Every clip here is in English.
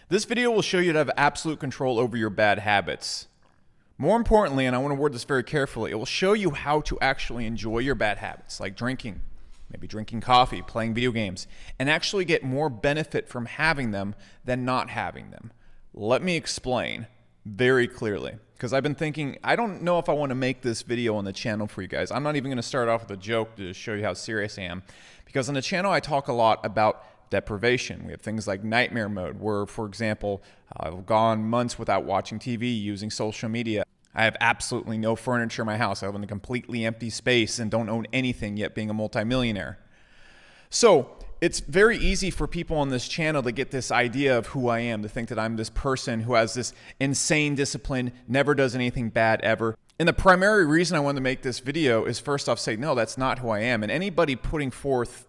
This video will show you to have absolute control over your bad habits. More importantly, and I want to word this very carefully, it will show you how to actually enjoy your bad habits, like drinking, maybe drinking coffee, playing video games, and actually get more benefit from having them than not having them. Let me explain very clearly, because I've been thinking, I don't know if I want to make this video on the channel for you guys. I'm not even going to start off with a joke to show you how serious I am, because on the channel I talk a lot about deprivation. We have things like nightmare mode, where, for example, I've gone months without watching TV, using social media. I have absolutely no furniture in my house. I live in a completely empty space and don't own anything, yet being a multimillionaire. So it's very easy for people on this channel to get this idea of who I am, to think that I'm this person who has this insane discipline, never does anything bad ever. And the primary reason I wanted to make this video is, first off, say, no, that's not who I am. And anybody putting forth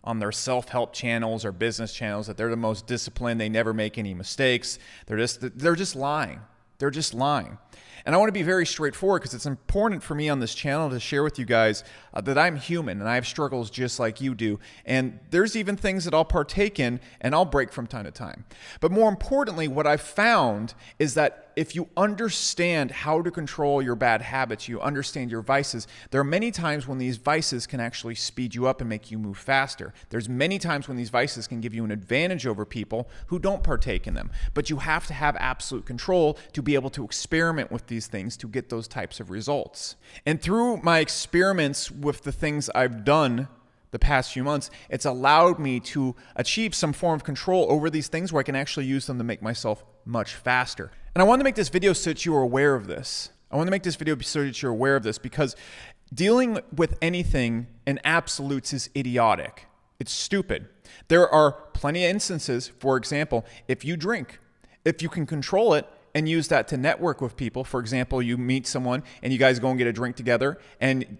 on their self-help channels or business channels that they're the most disciplined, they never make any mistakes, they're just lying. They're just lying. And I want to be very straightforward, because it's important for me on this channel to share with you guys that I'm human and I have struggles just like you do. And there's even things that I'll partake in and I'll break from time to time. But more importantly, what I've found is that if you understand how to control your bad habits, you understand your vices, there are many times when these vices can actually speed you up and make you move faster. There's many times when these vices can give you an advantage over people who don't partake in them. But you have to have absolute control to be able to experiment with these things to get those types of results. And through my experiments with the things I've done the past few months, it's allowed me to achieve some form of control over these things where I can actually use them to make myself much faster. And I wanted to make this video so that you are aware of this. I want to make this video so that you're aware of this, because dealing with anything in absolutes is idiotic. It's stupid. There are plenty of instances, for example, if you drink, if you can control it and use that to network with people. For example, you meet someone and you guys go and get a drink together, and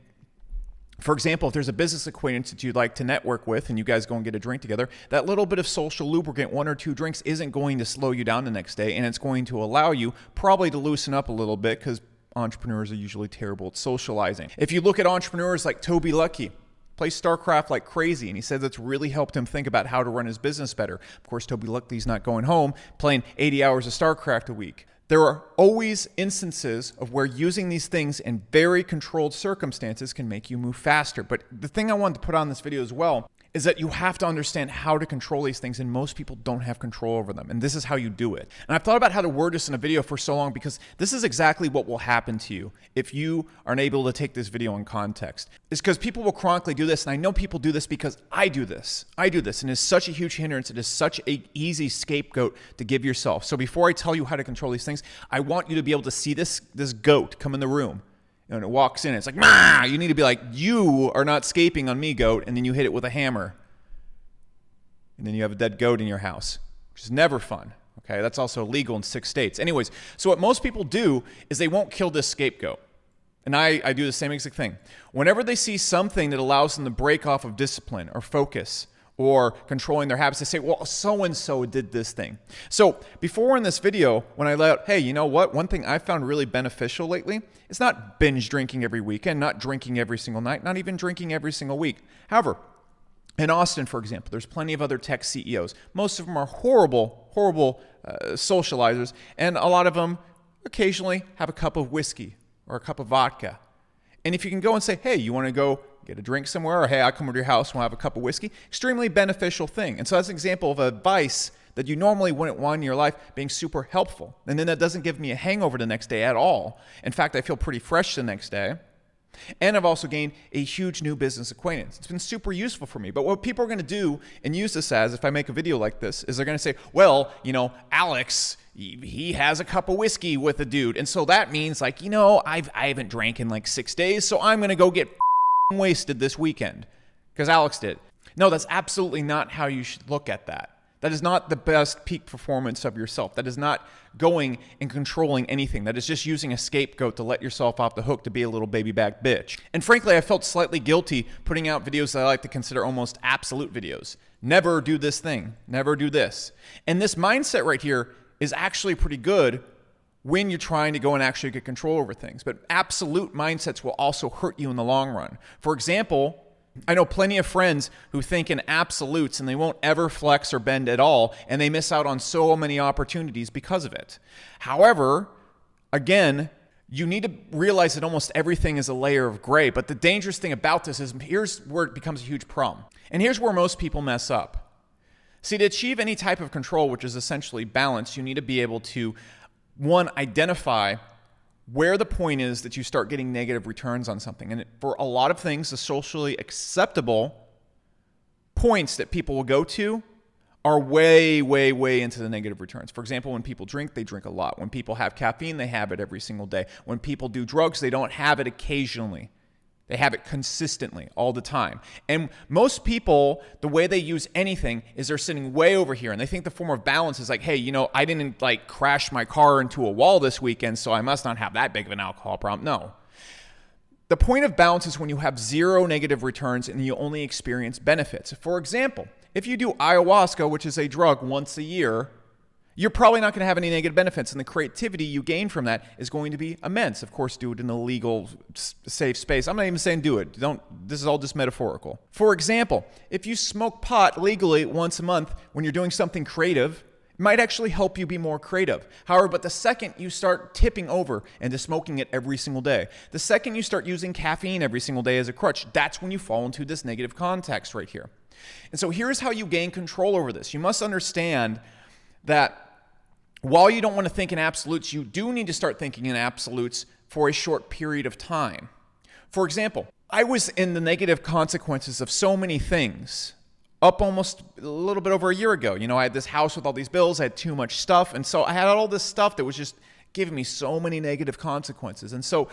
for example, if there's a business acquaintance that you'd like to network with and you guys go and get a drink together, that little bit of social lubricant, 1 or 2 drinks, isn't going to slow you down the next day, and it's going to allow you probably to loosen up a little bit, because entrepreneurs are usually terrible at socializing. If you look at entrepreneurs like Toby Lucky, plays StarCraft like crazy, and he says it's really helped him think about how to run his business better. Of course, Toby Lucky's not going home playing 80 hours of StarCraft a week. There are always instances of where using these things in very controlled circumstances can make you move faster. But the thing I wanted to put on this video as well is that you have to understand how to control these things, and most people don't have control over them. And this is how you do it. And I've thought about how to word this in a video for so long, because this is exactly what will happen to you if you aren't able to take this video in context. It's because people will chronically do this, and I know people do this because I do this. I do this, and it's such a huge hindrance. It is such an easy scapegoat to give yourself. So before I tell you how to control these things, I want you to be able to see this goat come in the room. And it walks in, it's like, "Mah!" You need to be like, "You are not scaping on me, goat," and then you hit it with a hammer. And then you have a dead goat in your house, which is never fun. Okay, that's also illegal in 6 states. Anyways, so what most people do is they won't kill this scapegoat. And I do the same exact thing. Whenever they see something that allows them to break off of discipline or focus or controlling their habits, they say, well, so-and-so did this thing. So before in this video, when I let out, hey, you know what? One thing I found really beneficial lately is not binge drinking every weekend, not drinking every single night, not even drinking every single week. However, in Austin, for example, there's plenty of other tech CEOs. Most of them are horrible socializers, and a lot of them occasionally have a cup of whiskey or a cup of vodka. And if you can go and say, hey, you want to go get a drink somewhere, or hey, I'll come over to your house and we'll have a cup of whiskey, extremely beneficial thing. And so that's an example of a vice that you normally wouldn't want in your life being super helpful. And then that doesn't give me a hangover the next day at all. In fact, I feel pretty fresh the next day. And I've also gained a huge new business acquaintance. It's been super useful for me. But what people are going to do and use this as, if I make a video like this, is they're going to say, well, you know, Alex, he has a cup of whiskey with a dude. And so that means, like, you know, I haven't drank in like 6 days, so I'm going to go get wasted this weekend because Alex did. No, that's absolutely not how you should look at that. That is not the best peak performance of yourself. That is not going and controlling anything. That is just using a scapegoat to let yourself off the hook to be a little baby back bitch. And frankly, I felt slightly guilty putting out videos that I like to consider almost absolute videos. Never do this thing. Never do this. And this mindset right here is actually pretty good when you're trying to go and actually get control over things. But absolute mindsets will also hurt you in the long run. For example, I know plenty of friends who think in absolutes and they won't ever flex or bend at all, and they miss out on so many opportunities because of it. However, again, you need to realize that almost everything is a layer of gray, but the dangerous thing about this is here's where it becomes a huge problem. And here's where most people mess up. See, to achieve any type of control, which is essentially balance, you need to be able to, one, identify where the point is that you start getting negative returns on something. And for a lot of things, the socially acceptable points that people will go to are way, way, way into the negative returns. For example, when people drink, they drink a lot. When people have caffeine, they have it every single day. When people do drugs, they don't have it occasionally. They have it consistently all the time. And most people, the way they use anything is they're sitting way over here and they think the form of balance is like, hey, you know, I didn't like crash my car into a wall this weekend, so I must not have that big of an alcohol problem. No. The point of balance is when you have zero negative returns and you only experience benefits. For example, if you do ayahuasca, which is a drug, once a year, you're probably not going to have any negative benefits, and the creativity you gain from that is going to be immense. Of course, do it in a legal, safe space. I'm not even saying do it. This is all just metaphorical. For example, if you smoke pot legally once a month when you're doing something creative, it might actually help you be more creative. However, but the second you start tipping over into smoking it every single day, the second you start using caffeine every single day as a crutch, that's when you fall into this negative context right here. And so here's how you gain control over this. You must understand that while you don't want to think in absolutes, you do need to start thinking in absolutes for a short period of time. For example, I was in the negative consequences of so many things up almost a little bit over a year ago. You know, I had this house with all these bills, I had too much stuff, and so I had all this stuff that was just giving me so many negative consequences. And so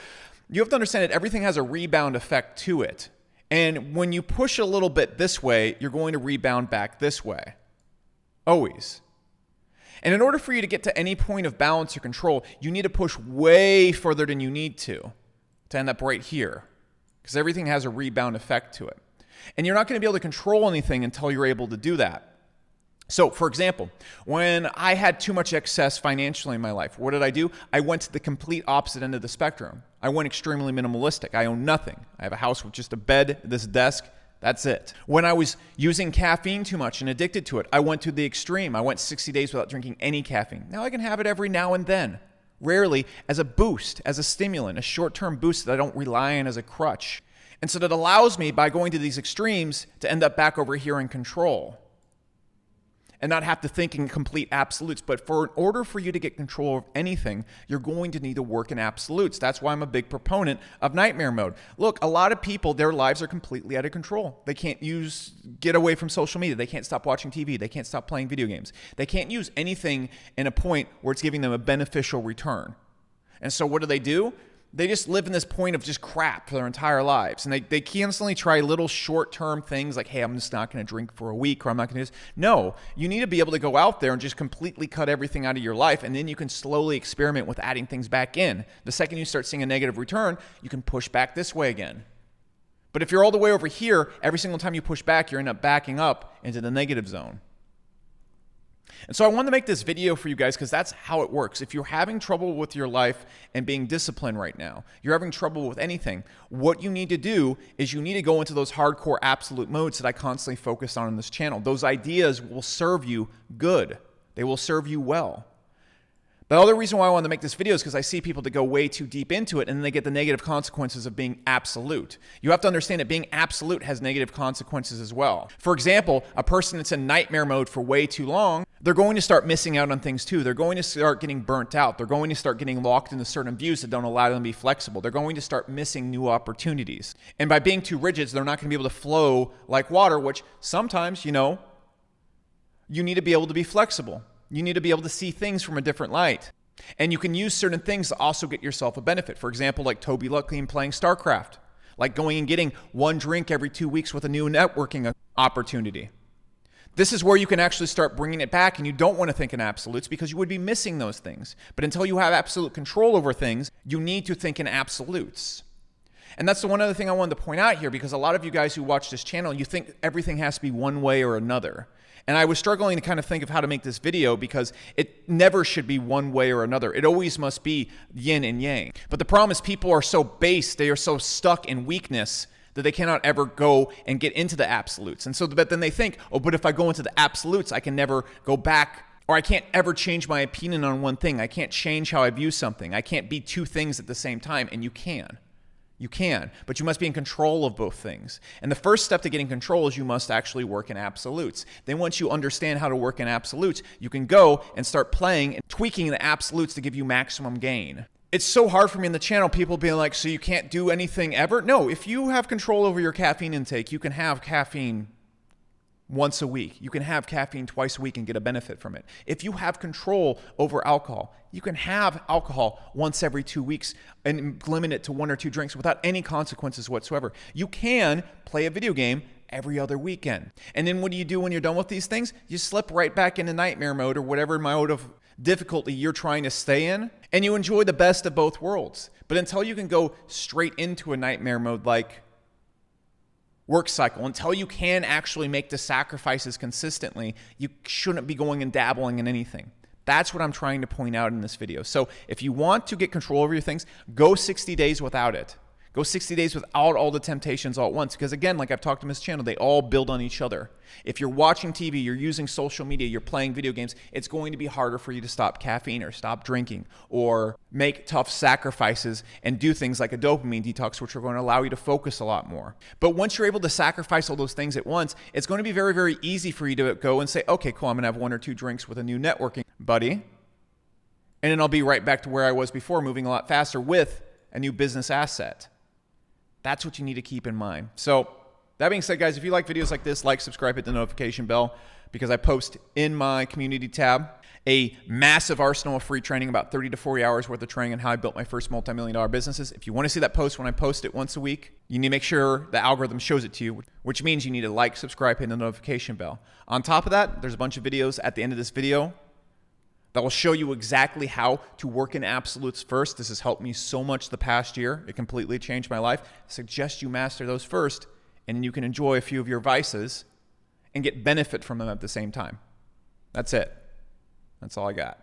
you have to understand that everything has a rebound effect to it. And when you push a little bit this way, you're going to rebound back this way. Always. And in order for you to get to any point of balance or control, you need to push way further than you need to end up right here, because everything has a rebound effect to it. And you're not going to be able to control anything until you're able to do that. So, for example, when I had too much excess financially in my life, what did I do? I went to the complete opposite end of the spectrum. I went extremely minimalistic. I own nothing. I have a house with just a bed, this desk. That's it. When I was using caffeine too much and addicted to it, I went to the extreme. I went 60 days without drinking any caffeine. Now I can have it every now and then, rarely as a boost, as a stimulant, a short-term boost that I don't rely on as a crutch. And so that allows me, by going to these extremes, to end up back over here in control and not have to think in complete absolutes. But in order for you to get control of anything, you're going to need to work in absolutes. That's why I'm a big proponent of nightmare mode. Look, a lot of people, their lives are completely out of control. They can't get away from social media. They can't stop watching TV. They can't stop playing video games. They can't use anything in a point where it's giving them a beneficial return. And so what do? They just live in this point of just crap for their entire lives. And they constantly try little short-term things like, hey, I'm just not going to drink for a week, or I'm not going to do this. No, you need to be able to go out there and just completely cut everything out of your life, and then you can slowly experiment with adding things back in. The second you start seeing a negative return, you can push back this way again. But if you're all the way over here, every single time you push back, you end up backing up into the negative zone. And so I wanted to make this video for you guys because that's how it works. If you're having trouble with your life and being disciplined right now, you're having trouble with anything, what you need to do is you need to go into those hardcore absolute modes that I constantly focus on in this channel. Those ideas will serve you good. They will serve you well. The other reason why I wanted to make this video is because I see people that go way too deep into it and then they get the negative consequences of being absolute. You have to understand that being absolute has negative consequences as well. For example, a person that's in nightmare mode for way too long, they're going to start missing out on things too. They're going to start getting burnt out. They're going to start getting locked into certain views that don't allow them to be flexible. They're going to start missing new opportunities. And by being too rigid, they're not going to be able to flow like water, which sometimes, you need to be able to be flexible. You need to be able to see things from a different light. And you can use certain things to also get yourself a benefit. For example, like Toby Luckley playing StarCraft. Like going and getting one drink every 2 weeks with a new networking opportunity. This is where you can actually start bringing it back, and you don't want to think in absolutes because you would be missing those things. But until you have absolute control over things, you need to think in absolutes. And that's the one other thing I wanted to point out here, because a lot of you guys who watch this channel, you think everything has to be one way or another. And I was struggling to kind of think of how to make this video because it never should be one way or another. It always must be yin and yang. But the problem is people are so base, they are so stuck in weakness that they cannot ever go and get into the absolutes. And so, but then they think, oh, but if I go into the absolutes, I can never go back, or I can't ever change my opinion on one thing. I can't change how I view something. I can't be two things at the same time. And you can. You can, but you must be in control of both things. And the first step to getting control is you must actually work in absolutes. Then once you understand how to work in absolutes, you can go and start playing and tweaking the absolutes to give you maximum gain. It's so hard for me in the channel, people being like, so you can't do anything ever? No, if you have control over your caffeine intake, you can have caffeine once a week. You can have caffeine twice a week and get a benefit from it. If you have control over alcohol, you can have alcohol once every 2 weeks and limit it to 1 or 2 drinks without any consequences whatsoever. You can play a video game every other weekend. And then what do you do when you're done with these things? You slip right back into nightmare mode or whatever mode of difficulty you're trying to stay in, and you enjoy the best of both worlds. But until you can go straight into a nightmare mode like work cycle, until you can actually make the sacrifices consistently, you shouldn't be going and dabbling in anything. That's what I'm trying to point out in this video. So if you want to get control over your things, go 60 days without it. Go 60 days without all the temptations all at once. Because again, like I've talked on this channel, they all build on each other. If you're watching TV, you're using social media, you're playing video games, it's going to be harder for you to stop caffeine or stop drinking or make tough sacrifices and do things like a dopamine detox, which are going to allow you to focus a lot more. But once you're able to sacrifice all those things at once, it's going to be very, very easy for you to go and say, okay, cool, I'm going to have 1 or 2 drinks with a new networking buddy. And then I'll be right back to where I was before, moving a lot faster with a new business asset. That's what you need to keep in mind. So that being said, guys, if you like videos like this, like, subscribe, hit the notification bell, because I post in my community tab a massive arsenal of free training, about 30 to 40 hours worth of training on how I built my first multi-million-dollar businesses. If you want to see that post when I post it once a week, you need to make sure the algorithm shows it to you, which means you need to like, subscribe, hit the notification bell. On top of that, there's a bunch of videos at the end of this video that will show you exactly how to work in absolutes first. This has helped me so much the past year. It completely changed my life. I suggest you master those first, and then you can enjoy a few of your vices and get benefit from them at the same time. That's it. That's all I got.